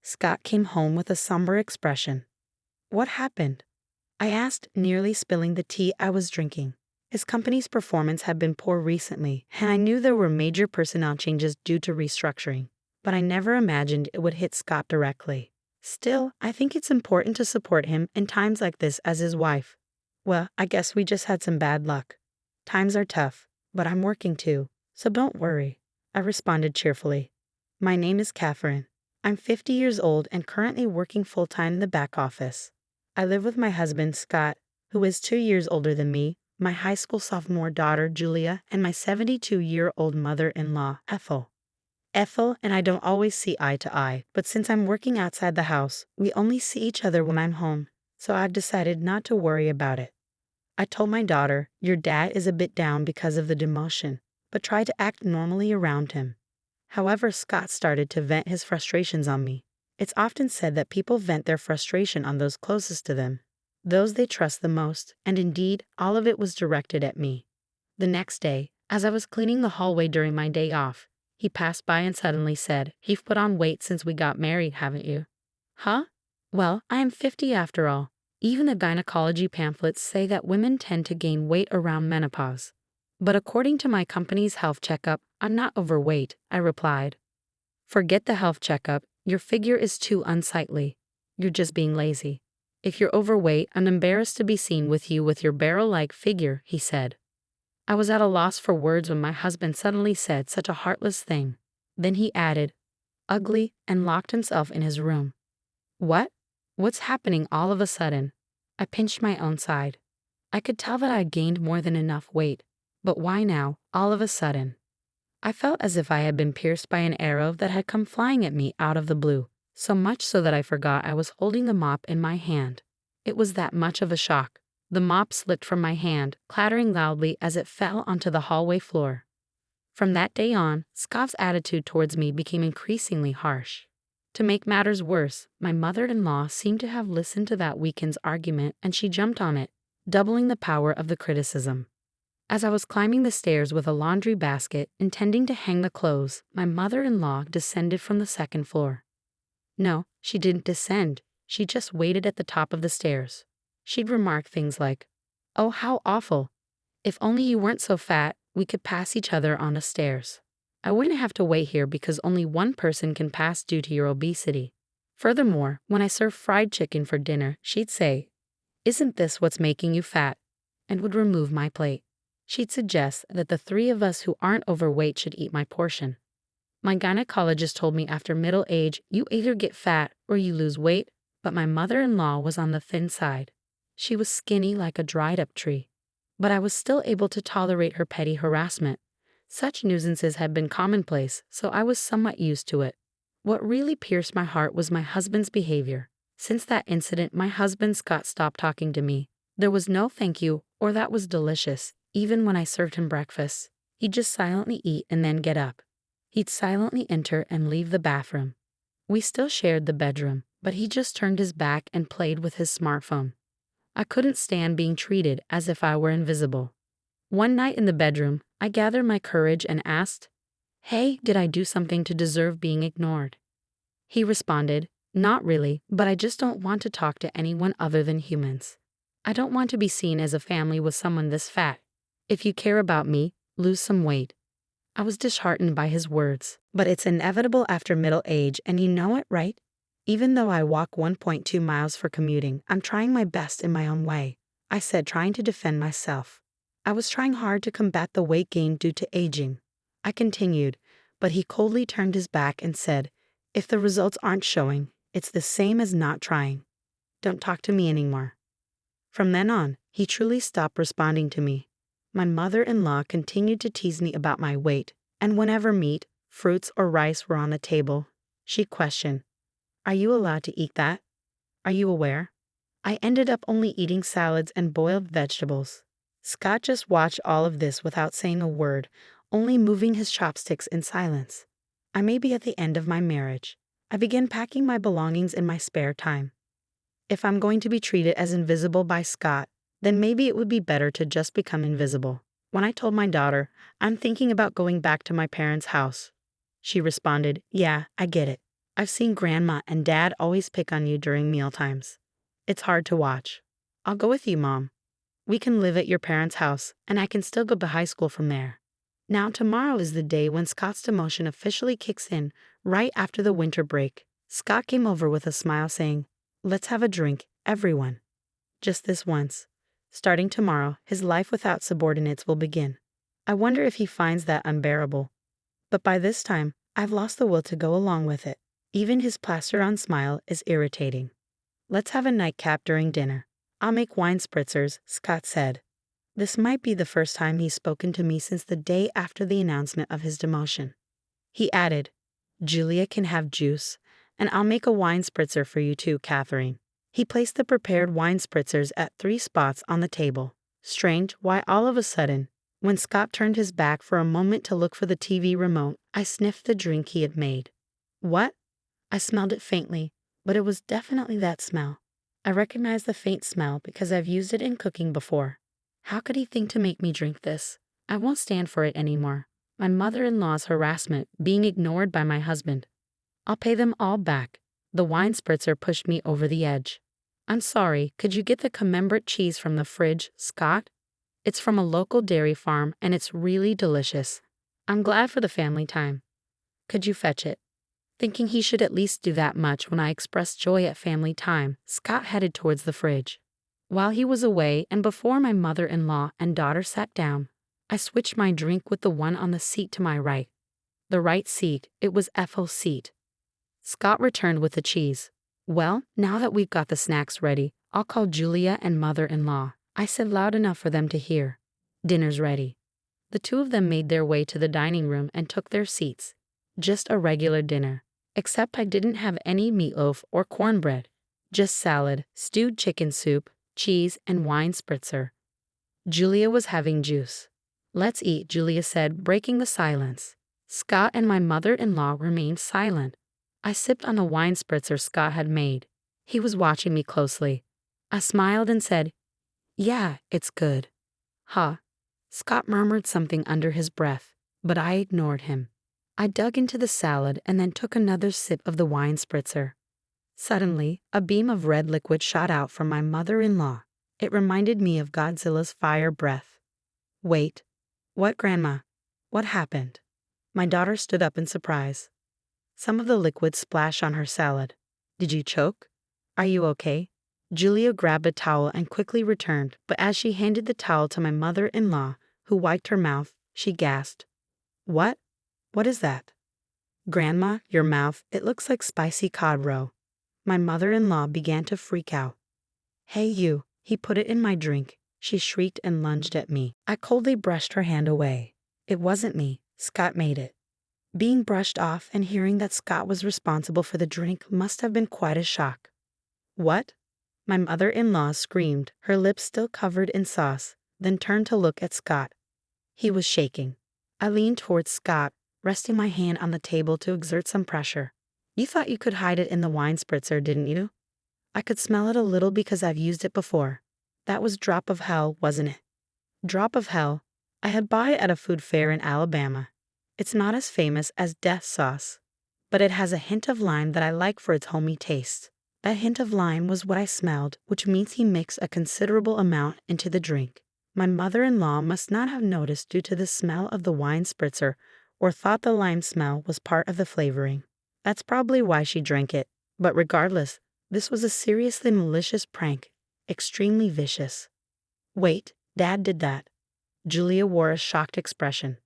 Scott came home with a somber expression. What happened? I asked, nearly spilling the tea I was drinking. His company's performance had been poor recently, and I knew there were major personnel changes due to restructuring. But I never imagined it would hit Scott directly. Still, I think it's important to support him in times like this as his wife. Well, I guess we just had some bad luck. Times are tough, but I'm working too, so don't worry, I responded cheerfully. My name is Catherine. I'm 50 years old and currently working full-time in the back office. I live with my husband, Scott, who is 2 years older than me, my high school sophomore daughter, Julia, and my 72-year-old mother-in-law, Ethel. Ethel and I don't always see eye to eye, but since I'm working outside the house, we only see each other when I'm home, so I've decided not to worry about it. I told my daughter, your dad is a bit down because of the demotion, but try to act normally around him. However, Scott started to vent his frustrations on me. It's often said that people vent their frustration on those closest to them, those they trust the most, and indeed, all of it was directed at me. The next day, as I was cleaning the hallway during my day off, he passed by and suddenly said, You've put on weight since we got married, haven't you? Huh? Well, I am 50 after all. Even the gynecology pamphlets say that women tend to gain weight around menopause. But according to my company's health checkup, I'm not overweight, I replied. Forget the health checkup, your figure is too unsightly. You're just being lazy. If you're overweight, I'm embarrassed to be seen with you with your barrel-like figure, he said. I was at a loss for words when my husband suddenly said such a heartless thing. Then he added, ugly, and locked himself in his room. What? What's happening all of a sudden? I pinched my own side. I could tell that I had gained more than enough weight, but why now, all of a sudden? I felt as if I had been pierced by an arrow that had come flying at me out of the blue, so much so that I forgot I was holding the mop in my hand. It was that much of a shock. The mop slipped from my hand, clattering loudly as it fell onto the hallway floor. From that day on, Scott's attitude towards me became increasingly harsh. To make matters worse, my mother-in-law seemed to have listened to that weekend's argument and she jumped on it, doubling the power of the criticism. As I was climbing the stairs with a laundry basket, intending to hang the clothes, my mother-in-law descended from the second floor. No, she didn't descend. She just waited at the top of the stairs. She'd remark things like, Oh, how awful. If only you weren't so fat, we could pass each other on the stairs. I wouldn't have to wait here because only one person can pass due to your obesity. Furthermore, when I served fried chicken for dinner, she'd say, Isn't this what's making you fat? And would remove my plate. She'd suggest that the three of us who aren't overweight should eat my portion. My gynecologist told me after middle age, you either get fat or you lose weight, but my mother-in-law was on the thin side. She was skinny like a dried-up tree. But I was still able to tolerate her petty harassment. Such nuisances had been commonplace, so I was somewhat used to it. What really pierced my heart was my husband's behavior. Since that incident, my husband Scott stopped talking to me. There was no thank you or that was delicious, even when I served him breakfast. He'd just silently eat and then get up. He'd silently enter and leave the bathroom. We still shared the bedroom, but he just turned his back and played with his smartphone. I couldn't stand being treated as if I were invisible. One night in the bedroom, I gathered my courage and asked, Hey, did I do something to deserve being ignored? He responded, Not really, but I just don't want to talk to anyone other than humans. I don't want to be seen as a family with someone this fat. If you care about me, lose some weight. I was disheartened by his words, but it's inevitable after middle age and you know it, right? Even though I walk 1.2 miles for commuting, I'm trying my best in my own way, I said, trying to defend myself. I was trying hard to combat the weight gain due to aging. I continued, but he coldly turned his back and said, If the results aren't showing, it's the same as not trying. Don't talk to me anymore. From then on, he truly stopped responding to me. My mother-in-law continued to tease me about my weight, and whenever meat, fruits, or rice were on the table, she questioned, Are you allowed to eat that? Are you aware? I ended up only eating salads and boiled vegetables. Scott just watched all of this without saying a word, only moving his chopsticks in silence. I may be at the end of my marriage. I began packing my belongings in my spare time. If I'm going to be treated as invisible by Scott, then maybe it would be better to just become invisible. When I told my daughter, I'm thinking about going back to my parents' house, she responded, Yeah, I get it. I've seen Grandma and Dad always pick on you during mealtimes. It's hard to watch. I'll go with you, Mom. We can live at your parents' house, and I can still go to high school from there. Now tomorrow is the day when Scott's demotion officially kicks in, right after the winter break. Scott came over with a smile saying, "Let's have a drink, everyone. Just this once. Starting tomorrow, his life without subordinates will begin. I wonder if he finds that unbearable. But by this time, I've lost the will to go along with it. Even his plastered-on smile is irritating. Let's have a nightcap during dinner. I'll make wine spritzers," Scott said. This might be the first time he's spoken to me since the day after the announcement of his demotion. He added, "Julia can have juice, and I'll make a wine spritzer for you too, Catherine." He placed the prepared wine spritzers at 3 spots on the table. Strange why all of a sudden, when Scott turned his back for a moment to look for the TV remote, I sniffed the drink he had made. What? I smelled it faintly, but it was definitely that smell. I recognized the faint smell because I've used it in cooking before. How could he think to make me drink this? I won't stand for it anymore. My mother-in-law's harassment, being ignored by my husband. I'll pay them all back. The wine spritzer pushed me over the edge. "I'm sorry, could you get the camembert cheese from the fridge, Scott? It's from a local dairy farm and it's really delicious. I'm glad for the family time. Could you fetch it?" Thinking he should at least do that much when I expressed joy at family time, Scott headed towards the fridge. While he was away and before my mother-in-law and daughter sat down, I switched my drink with the one on the seat to my right. The right seat, it was Ethel's seat. Scott returned with the cheese. "Well, now that we've got the snacks ready, I'll call Julia and mother-in-law," I said loud enough for them to hear. "Dinner's ready." The two of them made their way to the dining room and took their seats. Just a regular dinner, except I didn't have any meatloaf or cornbread. Just salad, stewed chicken soup, cheese, and wine spritzer. Julia was having juice. "Let's eat," Julia said, breaking the silence. Scott and my mother-in-law remained silent. I sipped on the wine spritzer Scott had made. He was watching me closely. I smiled and said, "Yeah, it's good." "Huh." Scott murmured something under his breath, but I ignored him. I dug into the salad and then took another sip of the wine spritzer. Suddenly, a beam of red liquid shot out from my mother-in-law. It reminded me of Godzilla's fire breath. "Wait. What, Grandma? What happened?" My daughter stood up in surprise. Some of the liquid splashed on her salad. "Did you choke? Are you okay?" Julia grabbed a towel and quickly returned, but as she handed the towel to my mother-in-law, who wiped her mouth, she gasped. "What? What is that?" "Grandma, your mouth, it looks like spicy cod roe." My mother-in-law began to freak out. "Hey you," he put it in my drink. She shrieked and lunged at me. I coldly brushed her hand away. "It wasn't me. Scott made it." Being brushed off and hearing that Scott was responsible for the drink must have been quite a shock. "What?" My mother-in-law screamed, her lips still covered in sauce, then turned to look at Scott. He was shaking. I leaned towards Scott, resting my hand on the table to exert some pressure. "You thought you could hide it in the wine spritzer, didn't you?" "I could smell it a little because I've used it before." "That was drop of hell, wasn't it?" "Drop of hell? I had bought it at a food fair in Alabama. It's not as famous as death sauce, but it has a hint of lime that I like for its homey taste." That hint of lime was what I smelled, which means he mixed a considerable amount into the drink. My mother-in-law must not have noticed due to the smell of the wine spritzer or thought the lime smell was part of the flavoring. That's probably why she drank it. But regardless, this was a seriously malicious prank, extremely vicious. "Wait, Dad did that." Julia wore a shocked expression.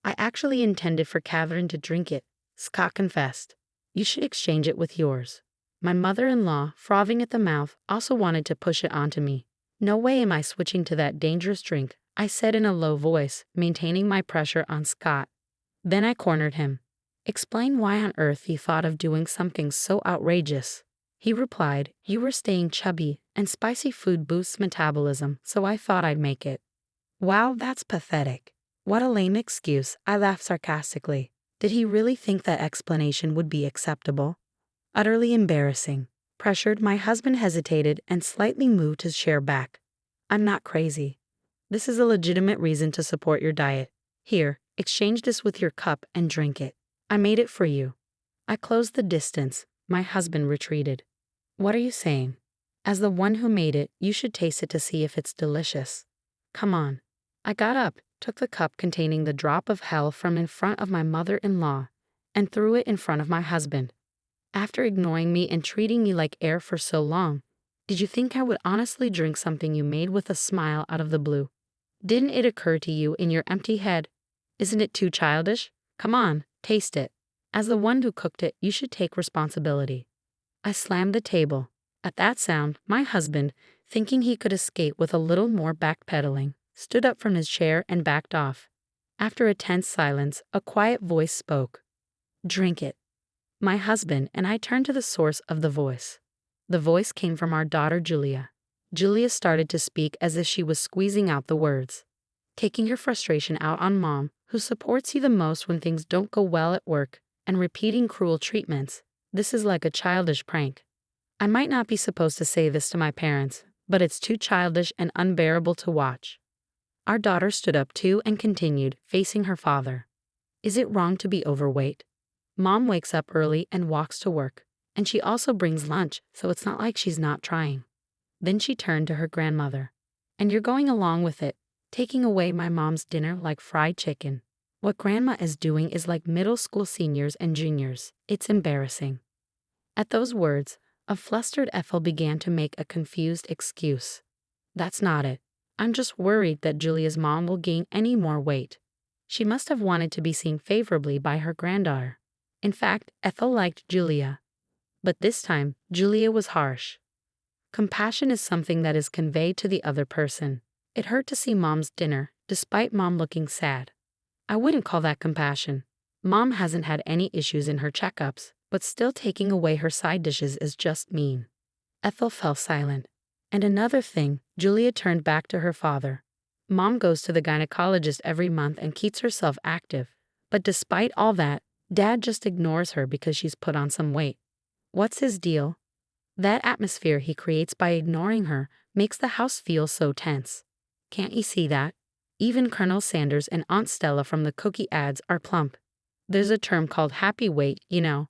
"I actually intended for Catherine to drink it," Scott confessed. "You should exchange it with yours." My mother-in-law, frothing at the mouth, also wanted to push it onto me. "No way am I switching to that dangerous drink," I said in a low voice, maintaining my pressure on Scott. Then I cornered him. "Explain why on earth you thought of doing something so outrageous." He replied, "You were staying chubby, and spicy food boosts metabolism, so I thought I'd make it." Wow, that's pathetic. What a lame excuse, I laughed sarcastically. Did he really think that explanation would be acceptable? Utterly embarrassing. Pressured, my husband hesitated and slightly moved his chair back. "I'm not crazy. This is a legitimate reason to support your diet. Here, exchange this with your cup and drink it. I made it for you." I closed the distance, My husband retreated. What are you saying? As the one who made it, you should taste it to see if it's delicious. Come on. I got up, took the cup containing the drop of hell from in front of my mother-in-law, and threw it in front of my husband. After ignoring me and treating me like air for so long, did you think I would honestly drink something you made with a smile out of the blue? Didn't it occur to you in your empty head? Isn't it too childish? Come on, taste it. As the one who cooked it, you should take responsibility. I slammed the table. At that sound, my husband, thinking he could escape with a little more backpedaling, stood up from his chair and backed off. After a tense silence, a quiet voice spoke. Drink it. My husband and I turned to the source of the voice. The voice came from our daughter Julia. Julia started to speak as if she was squeezing out the words. Taking your frustration out on Mom, who supports you the most when things don't go well at work, and repeating cruel treatments. This is like a childish prank. I might not be supposed to say this to my parents, but it's too childish and unbearable to watch. Our daughter stood up too and continued, facing her father. Is it wrong to be overweight? Mom wakes up early and walks to work, and she also brings lunch, so it's not like she's not trying. Then she turned to her grandmother. And you're going along with it, taking away my mom's dinner like fried chicken. What Grandma is doing is like middle school seniors and juniors. It's embarrassing. At those words, a flustered Ethel began to make a confused excuse. That's not it. I'm just worried that Julia's mom will gain any more weight. She must have wanted to be seen favorably by her granddaughter. In fact, Ethel liked Julia. But this time, Julia was harsh. Compassion is something that is conveyed to the other person. It hurt to see Mom's dinner, despite Mom looking sad. I wouldn't call that compassion. Mom hasn't had any issues in her checkups, but still taking away her side dishes is just mean. Ethel fell silent. And another thing, Julia turned back to her father. Mom goes to the gynecologist every month and keeps herself active. But despite all that, Dad just ignores her because she's put on some weight. What's his deal? That atmosphere he creates by ignoring her makes the house feel so tense. Can't you see that? Even Colonel Sanders and Aunt Stella from the cookie ads are plump. There's a term called happy weight, you know.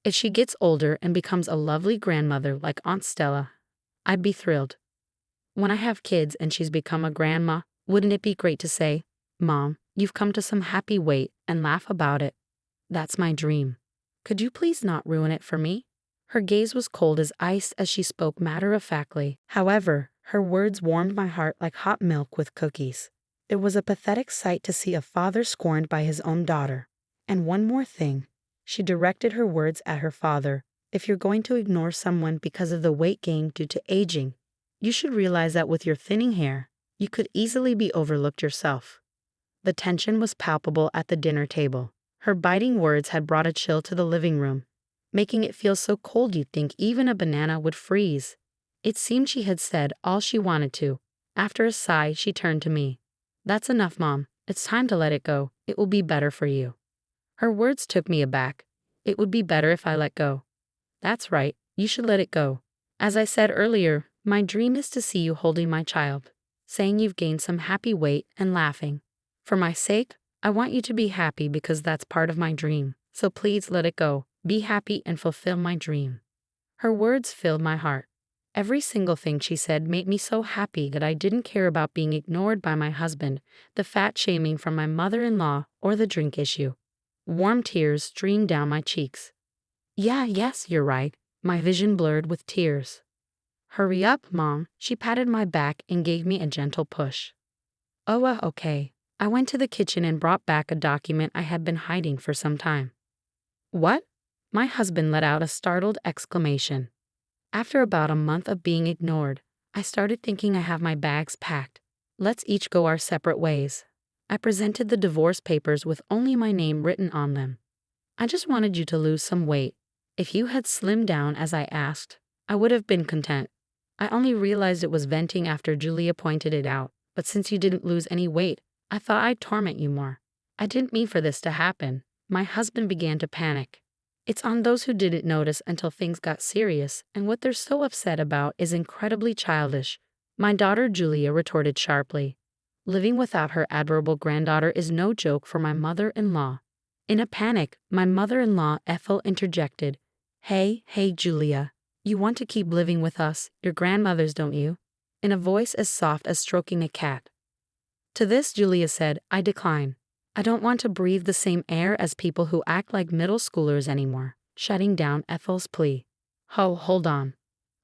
If she gets older and becomes a lovely grandmother like Aunt Stella, I'd be thrilled. When I have kids and she's become a grandma, wouldn't it be great to say, Mom, you've come to some happy weight, and laugh about it? That's my dream. Could you please not ruin it for me? Her gaze was cold as ice as she spoke matter-of-factly. However, her words warmed my heart like hot milk with cookies. It was a pathetic sight to see a father scorned by his own daughter. And one more thing. She directed her words at her father. If you're going to ignore someone because of the weight gain due to aging, you should realize that with your thinning hair, you could easily be overlooked yourself. The tension was palpable at the dinner table. Her biting words had brought a chill to the living room, making it feel so cold you'd think even a banana would freeze. It seemed she had said all she wanted to. After a sigh, she turned to me. That's enough, Mom. It's time to let it go. It will be better for you. Her words took me aback. It would be better if I let go. That's right, you should let it go. As I said earlier, my dream is to see you holding my child, saying you've gained some happy weight and laughing. For my sake, I want you to be happy because that's part of my dream. So please let it go. Be happy and fulfill my dream. Her words filled my heart. Every single thing she said made me so happy that I didn't care about being ignored by my husband, the fat shaming from my mother-in-law, or the drink issue. Warm tears streamed down my cheeks. Yes, you're right. My vision blurred with tears. Hurry up, Mom. She patted my back and gave me a gentle push. Okay. I went to the kitchen and brought back a document I had been hiding for some time. What? My husband let out a startled exclamation. After about a month of being ignored, I started thinking I have my bags packed. Let's each go our separate ways. I presented the divorce papers with only my name written on them. I just wanted you to lose some weight. If you had slimmed down as I asked, I would have been content. I only realized it was venting after Julia pointed it out, but since you didn't lose any weight, I thought I'd torment you more. I didn't mean for this to happen. My husband began to panic. It's on those who didn't notice until things got serious, and what they're so upset about is incredibly childish. My daughter Julia retorted sharply. Living without her adorable granddaughter is no joke for my mother-in-law. In a panic, my mother-in-law Ethel interjected. Hey, Julia. You want to keep living with us, your grandmothers, don't you? In a voice as soft as stroking a cat. To this, Julia said, I decline. I don't want to breathe the same air as people who act like middle schoolers anymore, shutting down Ethel's plea. Hold on.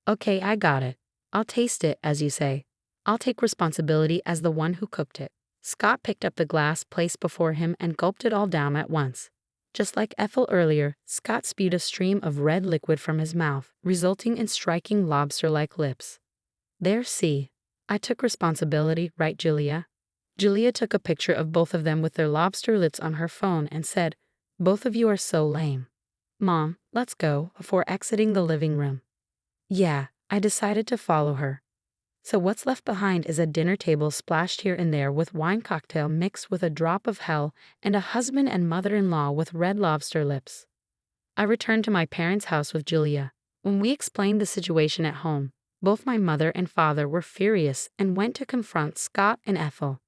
Okay, I got it. I'll taste it, as you say. I'll take responsibility as the one who cooked it. Scott picked up the glass placed before him and gulped it all down at once. Just like Ethel earlier, Scott spewed a stream of red liquid from his mouth, resulting in striking lobster-like lips. There, see. I took responsibility, right, Julia? Julia took a picture of both of them with their lobster lips on her phone and said, Both of you are so lame. Mom, let's go, before exiting the living room. Yeah, I decided to follow her. So what's left behind is a dinner table splashed here and there with wine cocktail mixed with a drop of hell and a husband and mother-in-law with red lobster lips. I returned to my parents' house with Julia. When we explained the situation at home, both my mother and father were furious and went to confront Scott and Ethel.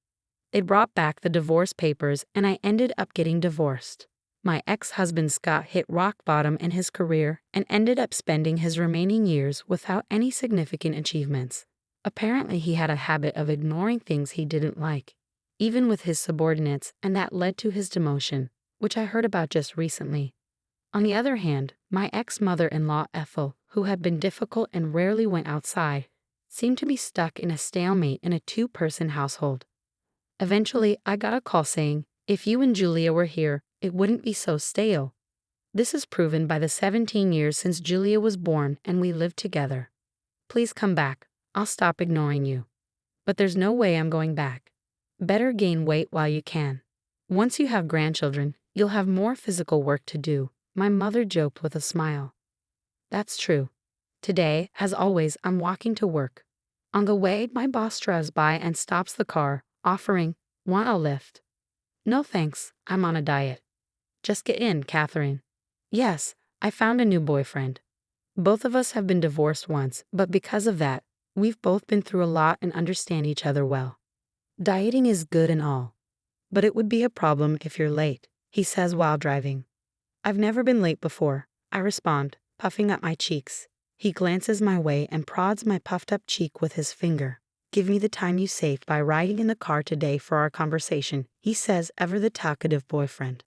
They brought back the divorce papers and I ended up getting divorced. My ex-husband Scott hit rock bottom in his career and ended up spending his remaining years without any significant achievements. Apparently he had a habit of ignoring things he didn't like, even with his subordinates, and that led to his demotion, which I heard about just recently. On the other hand, my ex-mother-in-law Ethel, who had been difficult and rarely went outside, seemed to be stuck in a stalemate in a two-person household. Eventually, I got a call saying, if you and Julia were here, it wouldn't be so stale. This is proven by the 17 years since Julia was born and we lived together. Please come back. I'll stop ignoring you. But there's no way I'm going back. Better gain weight while you can. Once you have grandchildren, you'll have more physical work to do, my mother joked with a smile. That's true. Today, as always, I'm walking to work. On the way, my boss drives by and stops the car, offering, want a lift? No thanks, I'm on a diet. Just get in, Catherine. Yes, I found a new boyfriend. Both of us have been divorced once, but because of that, we've both been through a lot and understand each other well. Dieting is good and all, but it would be a problem if you're late, he says while driving. I've never been late before, I respond, puffing up my cheeks. He glances my way and prods my puffed up cheek with his finger. Give me the time you saved by riding in the car today for our conversation, he says, ever the talkative boyfriend.